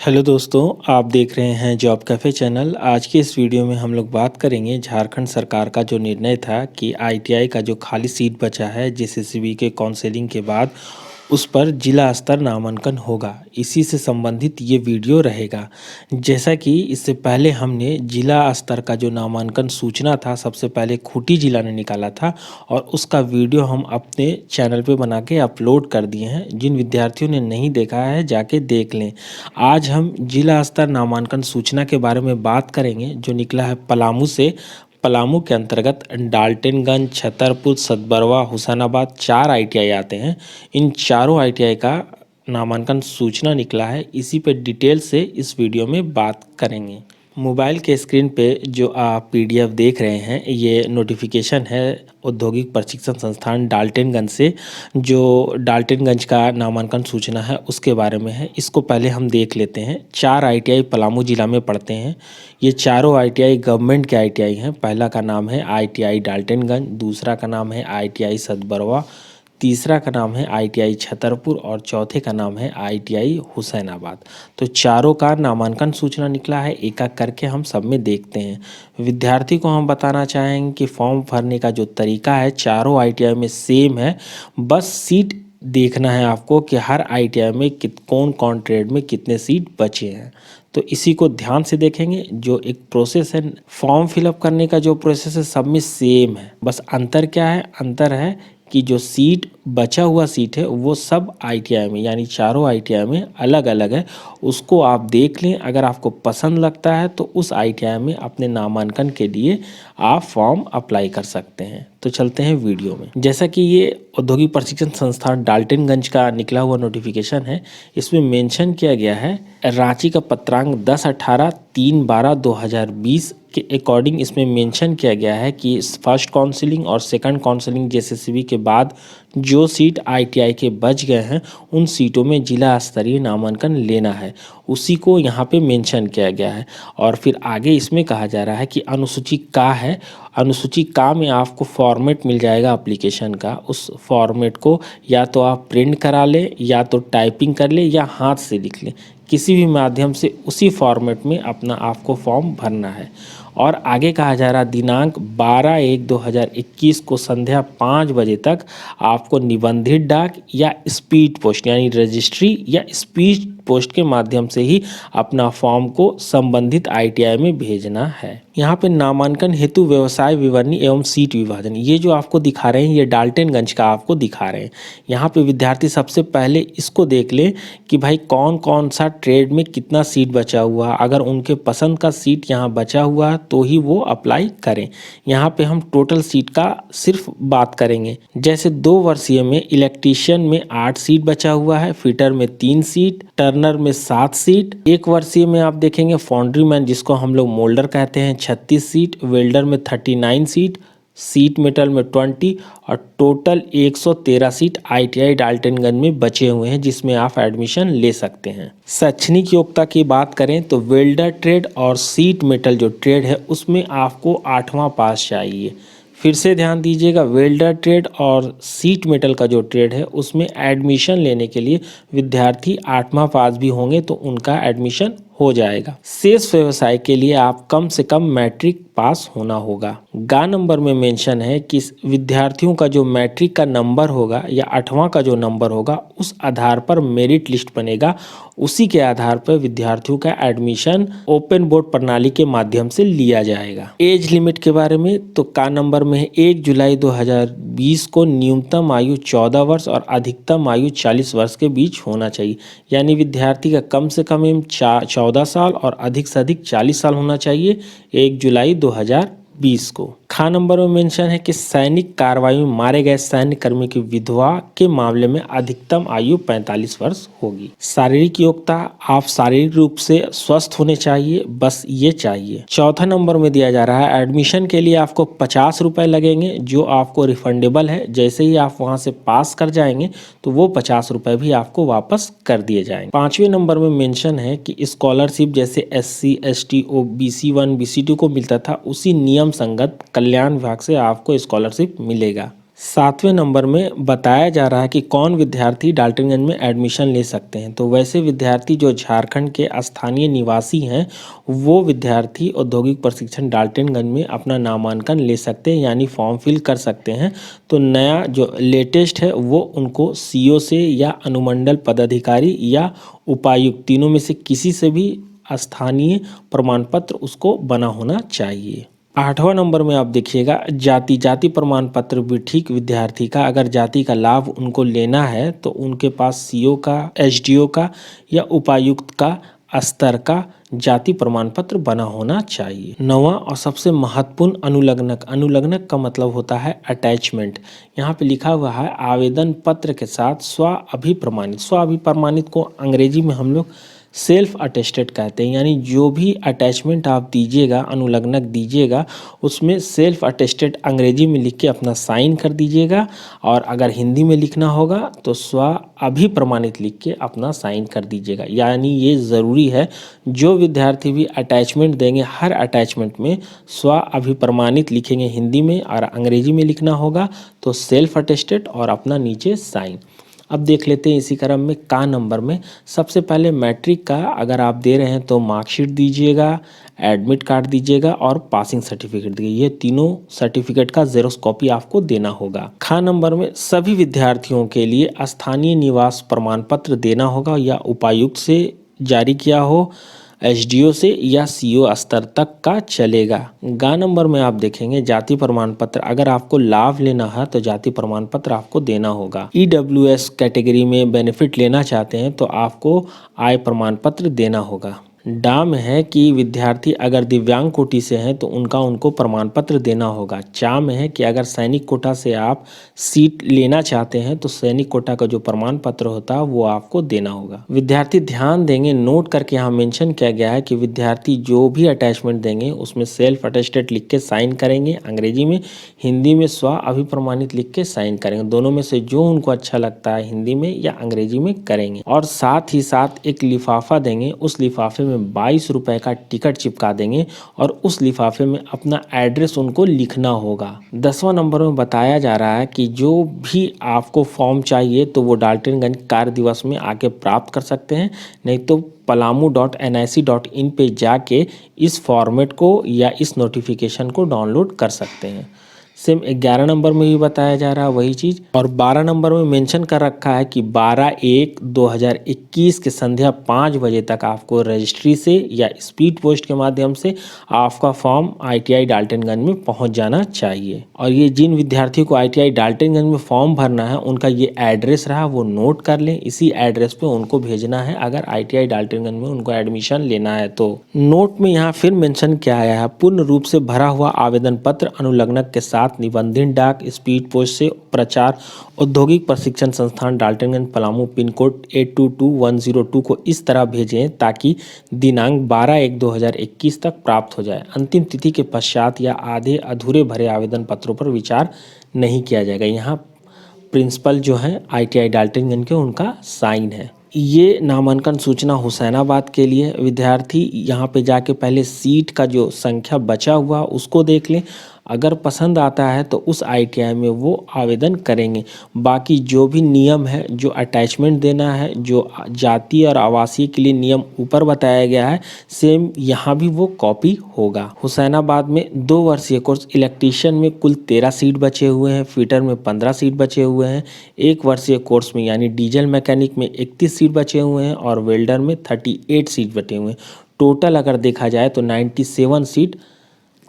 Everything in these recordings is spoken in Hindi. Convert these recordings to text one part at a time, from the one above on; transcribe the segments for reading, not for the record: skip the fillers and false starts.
हेलो दोस्तों, आप देख रहे हैं जॉब कैफ़े चैनल। आज के इस वीडियो में हम लोग बात करेंगे झारखंड सरकार का जो निर्णय था कि आईटीआई का जो खाली सीट बचा है जेसीसीबी के काउंसलिंग के बाद उस पर जिला स्तर नामांकन होगा। इसी से संबंधित ये वीडियो रहेगा। जैसा कि इससे पहले हमने जिला स्तर का जो नामांकन सूचना था सबसे पहले खूंटी जिला ने निकाला था और उसका वीडियो हम अपने चैनल पे बना के अपलोड कर दिए हैं। जिन विद्यार्थियों ने नहीं देखा है जाके देख लें। आज हम जिला स्तर नामांकन सूचना के बारे में बात करेंगे जो निकला है पलामू से। पलामू के अंतर्गत डाल्टनगंज, छतरपुर, सतबरवा, हुसैनाबाद 4 आईटीआई आते हैं। इन चारों आईटीआई का नामांकन सूचना निकला है। इसी पे डिटेल से इस वीडियो में बात करेंगे। मोबाइल के स्क्रीन पे जो आप पीडीएफ देख रहे हैं ये नोटिफिकेशन है औद्योगिक प्रशिक्षण संस्थान डाल्टनगंज से। जो डाल्टनगंज का नामांकन सूचना है उसके बारे में है। इसको पहले हम देख लेते हैं। 4 आईटीआई पलामू जिला में पढ़ते हैं। ये चारों आईटीआई गवर्नमेंट के आईटीआई हैं। पहला का नाम है आईटीआई डाल्टनगंज, दूसरा का नाम है आईटीआई सतबरवा, तीसरा का नाम है आईटीआई छतरपुर और चौथे का नाम है आईटीआई हुसैनाबाद। तो चारों का नामांकन सूचना निकला है। एक एक करके हम सब में देखते हैं। विद्यार्थी को हम बताना चाहेंगे कि फॉर्म भरने का जो तरीका है चारों आईटीआई में सेम है। बस सीट देखना है आपको कि हर आईटीआई में कौन कौन ट्रेड में कितने सीट बचे हैं। तो इसी को ध्यान से देखेंगे। जो एक प्रोसेस है फॉर्म फिलअप करने का, जो प्रोसेस है सब में सेम है। बस अंतर क्या है? अंतर है कि जो सीट बचा हुआ सीट है वो सब आईटीआई में यानी चारों आईटीआई में अलग अलग है। उसको आप देख लें। अगर आपको पसंद लगता है तो उस आईटीआई में अपने नामांकन के लिए आप फॉर्म अप्लाई कर सकते हैं। तो चलते हैं वीडियो में। जैसा कि ये औद्योगिक प्रशिक्षण संस्थान डाल्टनगंज का निकला हुआ नोटिफिकेशन है, इसमें मेंशन किया गया है रांची का पत्रांक 10/18/3/12/2020 के अकॉर्डिंग इसमें मेंशन किया गया है कि फर्स्ट काउंसलिंग और सेकंड काउंसलिंग जेसीसीबी के बाद जो सीट आईटीआई के बच गए हैं उन सीटों में जिला स्तरीय नामांकन लेना है। उसी को यहाँ पे मेंशन किया गया है। और फिर आगे इसमें कहा जा रहा है कि अनुसूची का है। अनुसूची का में आपको फॉर्मेट मिल जाएगा एप्लीकेशन का। उस फॉर्मेट को या तो आप प्रिंट करा लें या तो टाइपिंग कर लें या हाथ से लिख लें। किसी भी माध्यम से उसी फॉर्मेट में अपना आपको फॉर्म भरना है। और आगे कहा जा रहा दिनांक 12/1/2021 को संध्या 5 बजे तक आपको निबंधित डाक या स्पीड पोस्ट यानी रजिस्ट्री या स्पीड पोस्ट के माध्यम से ही अपना फॉर्म को संबंधित आईटीआई में भेजना है। यहाँ पे नामांकन हेतु व्यवसाय विवरणी एवं सीट विभाजन, ये जो आपको दिखा रहे हैं ये डाल्टनगंज का आपको दिखा रहे हैं। यहाँ पे विद्यार्थी सबसे पहले इसको देख लें कि भाई कौन कौन सा ट्रेड में कितना सीट बचा हुआ। अगर उनके पसंद का सीट यहाँ बचा हुआ है तो ही वो अप्लाई करें। यहाँ पे हम टोटल सीट का सिर्फ बात करेंगे। जैसे 2 वर्षीय में इलेक्ट्रीशियन में 8 सीट बचा हुआ है, फिटर में 3 सीट, टर्नर में 7 सीट। 1 वर्षीय में आप देखेंगे फाउंड्री मैन जिसको हम लोग मोल्डर कहते हैं 36 सीट, वेल्डर में 39 सीट, सीट मेटल में 20 और टोटल 113 सीट आईटीआई डाल्टनगंज में बचे हुए हैं जिसमें आप एडमिशन ले सकते हैं। शैक्षणिक योग्यता की बात करें तो वेल्डर ट्रेड और सीट मेटल जो ट्रेड है उसमें आपको 8वां पास चाहिए। फिर से ध्यान दीजिएगा, वेल्डर ट्रेड और सीट मेटल का जो ट्रेड है उसमें एडमिशन लेने के लिए विद्यार्थी 8वां पास भी होंगे तो उनका एडमिशन हो जाएगा। शेष व्यवसाय के लिए आप कम से कम मैट्रिक पास होना होगा। गा नंबर में मेंशन है कि विद्यार्थियों का जो मैट्रिक का नंबर होगा या 8वां का जो नंबर होगा उस आधार पर मेरिट लिस्ट बनेगा। उसी के आधार पर विद्यार्थियों का एडमिशन ओपन बोर्ड प्रणाली के माध्यम से लिया जाएगा। एज लिमिट के बारे में तो का नंबर में 1 जुलाई 2020 को न्यूनतम आयु 14 वर्ष और अधिकतम आयु 40 वर्ष के बीच होना चाहिए। यानी विद्यार्थी का कम से कम 14 साल और अधिक से अधिक 40 साल होना चाहिए 1 जुलाई 2020 को। खा नंबर में मेंशन है कि सैनिक कार्रवाई में मारे गए सैन्य कर्मी की विधवा के मामले में अधिकतम आयु 45 वर्ष होगी। शारीरिक योग्यता, आप शारीरिक रूप से स्वस्थ होने चाहिए, बस ये चाहिए। चौथा नंबर में दिया जा रहा है एडमिशन के लिए आपको 50 रुपये लगेंगे जो आपको रिफंडेबल है। जैसे ही आप वहाँ से पास कर जाएंगे तो वो 50 रुपये भी आपको वापस कर दिए जाएंगे। 5वें नंबर में मेंशन है कि स्कॉलरशिप जैसे SC ST OBC 1 BC 2 को मिलता था उसी नियम संगत कल्याण विभाग से आपको स्कॉलरशिप मिलेगा। 7वें नंबर में बताया जा रहा है कि कौन विद्यार्थी डाल्टनगंज में एडमिशन ले सकते हैं। तो वैसे विद्यार्थी जो झारखंड के स्थानीय निवासी हैं वो विद्यार्थी औद्योगिक प्रशिक्षण डाल्टनगंज में अपना नामांकन ले सकते हैं, यानी फॉर्म फिल कर सकते हैं। तो नया जो लेटेस्ट है वो उनको सीओ से या अनुमंडल पदाधिकारी या उपायुक्त, तीनों में से किसी से भी स्थानीय प्रमाण पत्र उसको बना होना चाहिए। 8वां नंबर में आप देखिएगा, जाति प्रमाण पत्र भी ठीक विद्यार्थी का अगर जाति का लाभ उनको लेना है तो उनके पास सीओ का, एसडीओ का या उपायुक्त का स्तर का जाति प्रमाण पत्र बना होना चाहिए। 9वां और सबसे महत्वपूर्ण अनुलग्नक, अनुलग्नक का मतलब होता है अटैचमेंट। यहाँ पे लिखा हुआ है आवेदन पत्र के साथ स्व अभिप्रमाणित। स्व अभिप्रमाणित को अंग्रेजी में हम लोग सेल्फ अटेस्टेड कहते हैं, यानी जो भी अटैचमेंट आप दीजिएगा, अनुलग्नक दीजिएगा, उसमें सेल्फ अटेस्टेड अंग्रेजी में लिख के अपना साइन कर दीजिएगा, और अगर हिंदी में लिखना होगा तो स्व अभिप्रमाणित लिख के अपना साइन कर दीजिएगा। यानी ये ज़रूरी है, जो विद्यार्थी भी अटैचमेंट देंगे हर अटैचमेंट में स्व अभिप्रमाणित लिखेंगे हिंदी में, और अंग्रेजी में लिखना होगा तो सेल्फ अटेस्टेड और अपना नीचे साइन। अब देख लेते हैं इसी क्रम में का नंबर में। सबसे पहले मैट्रिक का अगर आप दे रहे हैं तो मार्कशीट दीजिएगा, एडमिट कार्ड दीजिएगा और पासिंग सर्टिफिकेट दीजिए। ये तीनों सर्टिफिकेट का जेरोक्स कॉपी आपको देना होगा। खा नंबर में सभी विद्यार्थियों के लिए स्थानीय निवास प्रमाण पत्र देना होगा, या उपायुक्त से जारी किया हो, एसडीओ से या सीओ स्तर तक का चलेगा। गा नंबर में आप देखेंगे जाति प्रमाण पत्र, अगर आपको लाभ लेना है तो जाति प्रमाण पत्र आपको देना होगा। ईडब्ल्यूएस कैटेगरी में बेनिफिट लेना चाहते हैं तो आपको आय प्रमाण पत्र देना होगा। डा में है कि विद्यार्थी अगर दिव्यांग कोटि से हैं तो उनको प्रमाण पत्र देना होगा। चा में है कि अगर सैनिक कोटा से आप सीट लेना चाहते हैं तो सैनिक कोटा का जो प्रमाण पत्र होता है वो आपको देना होगा। विद्यार्थी ध्यान देंगे, नोट करके यहाँ मेंशन किया गया है कि विद्यार्थी जो भी अटैचमेंट देंगे उसमें सेल्फ अटेस्टेड लिख के साइन करेंगे अंग्रेजी में, हिंदी में स्व अभिप्रमाणित लिख के साइन करेंगे। दोनों में से जो उनको अच्छा लगता है हिंदी में या अंग्रेजी में करेंगे। और साथ ही साथ एक लिफाफा देंगे, उस लिफाफे में 22 रुपए का टिकट चिपका देंगे और उस लिफाफे में अपना एड्रेस उनको लिखना होगा। 10वां नंबर में बताया जा रहा है कि जो भी आपको फॉर्म चाहिए तो वो डाल्टनगंज कार्य दिवस में आके प्राप्त कर सकते हैं, नहीं तो palamu.nic.in पे जाके इस फॉर्मेट को या इस नोटिफिकेशन को डाउनलोड कर सकते हैं। सेम 11 नंबर में भी बताया जा रहा है वही चीज़, और 12 नंबर में मेंशन कर रखा है कि 12/1/2021 के संध्या 5 बजे तक आपको रजिस्ट्री से या स्पीड पोस्ट के माध्यम से आपका फॉर्म ITI डाल्टनगंज में पहुंच जाना चाहिए। और ये जिन विद्यार्थियों को ITI डाल्टनगंज में फॉर्म भरना है उनका ये एड्रेस रहा, वो नोट कर लें। इसी एड्रेस पे उनको भेजना है अगर ITI डाल्टनगंज में उनको एडमिशन लेना है तो। नोट में यहाँ फिर मेंशन किया गया है, पूर्ण रूप से भरा हुआ आवेदन पत्र अनुलग्नक के साथ निबंधित डाक स्पीड पोस्ट से प्रचार औद्योगिक प्रशिक्षण संस्थान डाल्टनगंज पलामू पिन कोड 822102 को इस तरह भेजें ताकि दिनांक 12/1/2021 तक प्राप्त हो जाए। अंतिम तिथि के पश्चात या आधे अधूरे भरे आवेदन पत्रों पर विचार नहीं किया जाएगा। यहाँ प्रिंसिपल जो है ITI डाल्टनगंज के, उनका साइन है। ये नामांकन सूचना हुसैनाबाद के लिए। विद्यार्थी यहाँ पे जाके पहले सीट का जो संख्या बचा हुआ उसको देख लें, अगर पसंद आता है तो उस ITI में वो आवेदन करेंगे। बाकी जो भी नियम है, जो अटैचमेंट देना है, जो जाति और आवासीय के लिए नियम ऊपर बताया गया है, सेम यहाँ भी वो कॉपी होगा। हुसैनाबाद में 2 वर्षीय कोर्स इलेक्ट्रीशियन में कुल 13 सीट बचे हुए हैं, फिटर में 15 सीट बचे हुए हैं, 1 वर्षीय कोर्स में यानी डीजल मैकेनिक में 31 सीट बचे हुए हैं और वेल्डर में 38 सीट बचे हुए हैं। टोटल अगर देखा जाए तो 97 सीट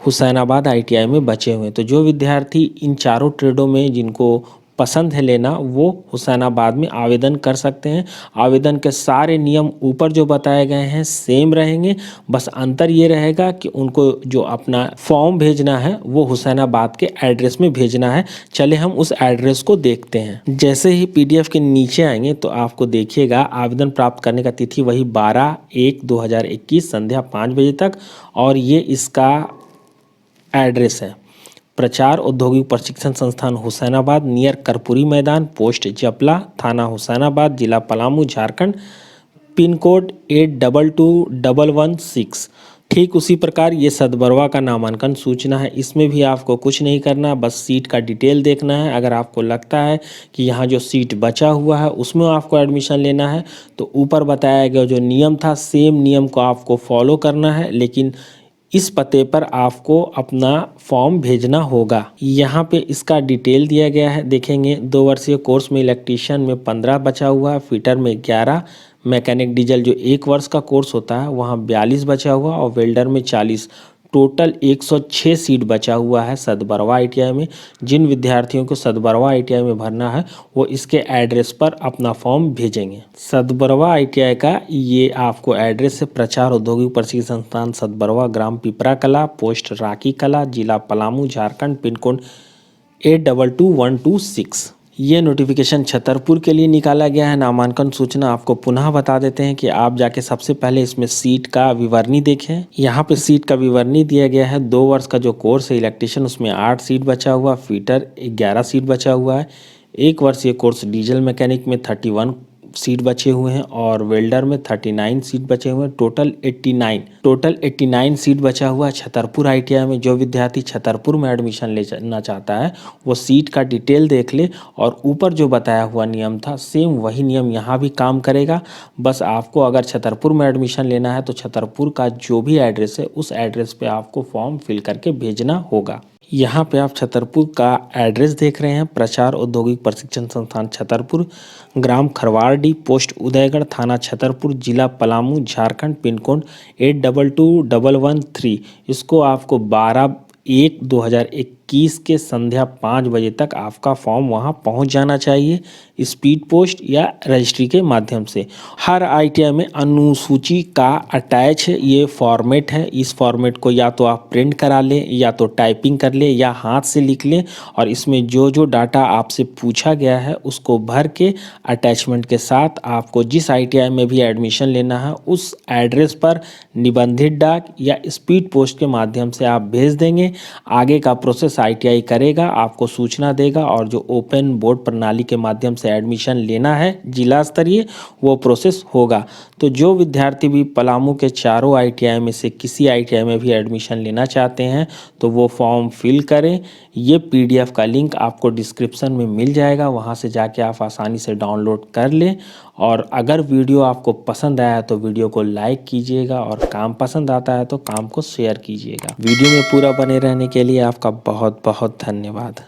हुसैनाबाद ITI में बचे हुए हैं। तो जो विद्यार्थी इन चारों ट्रेडों में जिनको पसंद है लेना वो हुसैनाबाद में आवेदन कर सकते हैं। आवेदन के सारे नियम ऊपर जो बताए गए हैं सेम रहेंगे, बस अंतर ये रहेगा कि उनको जो अपना फॉर्म भेजना है वो हुसैनाबाद के एड्रेस में भेजना है। चले हम उस एड्रेस को देखते हैं। जैसे ही PDF के नीचे आएंगे तो आपको देखिएगा आवेदन प्राप्त करने का तिथि वही 12/1/2021 संध्या 5 बजे तक, और ये इसका एड्रेस है प्रचार औद्योगिक प्रशिक्षण संस्थान हुसैनाबाद, नियर कर्पूरी मैदान, पोस्ट जपला, थाना हुसैनाबाद, जिला पलामू, झारखंड, पिन कोड 822116। ठीक उसी प्रकार ये सदबरवा का नामांकन सूचना है, इसमें भी आपको कुछ नहीं करना, बस सीट का डिटेल देखना है। अगर आपको लगता है कि यहाँ जो सीट बचा हुआ है उसमें आपको एडमिशन लेना है तो ऊपर बताया गया जो नियम था सेम नियम को आपको फॉलो करना है, लेकिन इस पते पर आपको अपना फॉर्म भेजना होगा। यहाँ पे इसका डिटेल दिया गया है, देखेंगे 2 वर्षीय कोर्स में इलेक्ट्रीशियन में 15 बचा हुआ है, फिटर में 11, मैकेनिक डीजल जो 1 वर्ष का कोर्स होता है वहाँ 42 बचा हुआ और वेल्डर में 40, टोटल 106 सीट बचा हुआ है सदबरवा ITI में। जिन विद्यार्थियों को सदबरवा ITI में भरना है वो इसके एड्रेस पर अपना फॉर्म भेजेंगे। सदबरवा ITI का ये आपको एड्रेस है प्रचार औद्योगिक प्रशिक्षण संस्थान सदबरवा, ग्राम पिपरा कला, पोस्ट राकी कला, जिला पलामू, झारखंड, पिन कोड 822126। ये नोटिफिकेशन छतरपुर के लिए निकाला गया है। नामांकन सूचना आपको पुनः बता देते हैं कि आप जाके सबसे पहले इसमें सीट का विवरणी देखें। यहाँ पे सीट का विवरणी दिया गया है। 2 वर्ष का जो कोर्स है इलेक्ट्रीशियन उसमें 8 सीट बचा हुआ, फिटर 11 सीट बचा हुआ है। 1 वर्षीय कोर्स डीजल मैकेनिक में 31 सीट बचे हुए हैं और वेल्डर में 39 सीट बचे हुए हैं, टोटल 89 सीट बचा हुआ है छतरपुर ITI में। जो विद्यार्थी छतरपुर में एडमिशन लेना चाहता है वो सीट का डिटेल देख ले और ऊपर जो बताया हुआ नियम था सेम वही नियम यहाँ भी काम करेगा। बस आपको अगर छतरपुर में एडमिशन लेना है तो छतरपुर का जो भी एड्रेस है उस एड्रेस पे आपको फॉर्म फिल करके भेजना होगा। यहाँ पे आप छतरपुर का एड्रेस देख रहे हैं, प्रचार औद्योगिक प्रशिक्षण संस्थान छतरपुर, ग्राम खरवारडी, पोस्ट उदयगढ़, थाना छतरपुर, जिला पलामू, झारखंड, पिन कोड 822113। इसको आपको 12/1/2021 के संध्या 5 बजे तक आपका फॉर्म वहाँ पहुँच जाना चाहिए, स्पीड पोस्ट या रजिस्ट्री के माध्यम से। हर ITI में अनुसूची का अटैच ये फॉर्मेट है। इस फॉर्मेट को या तो आप प्रिंट करा लें या तो टाइपिंग कर लें या हाथ से लिख लें और इसमें जो जो डाटा आपसे पूछा गया है उसको भर के अटैचमेंट के साथ आपको जिस ITI में भी एडमिशन लेना है उस एड्रेस पर निबंधित डाक या स्पीड पोस्ट के माध्यम से आप भेज देंगे। आगे का प्रोसेस ITI करेगा, आपको सूचना देगा और जो ओपन बोर्ड प्रणाली के माध्यम से एडमिशन लेना है जिला स्तरीय वो प्रोसेस होगा। तो जो विद्यार्थी भी पलामू के चारों ITI में से किसी ITI में भी एडमिशन लेना चाहते हैं तो वो फॉर्म फिल करें। ये PDF का लिंक आपको डिस्क्रिप्शन में मिल जाएगा, वहाँ से जाके आप आसानी से डाउनलोड कर लें। और अगर वीडियो आपको पसंद आया तो वीडियो को लाइक कीजिएगा और काम पसंद आता है तो काम को शेयर कीजिएगा। वीडियो में पूरा बने रहने के लिए आपका बहुत बहुत धन्यवाद।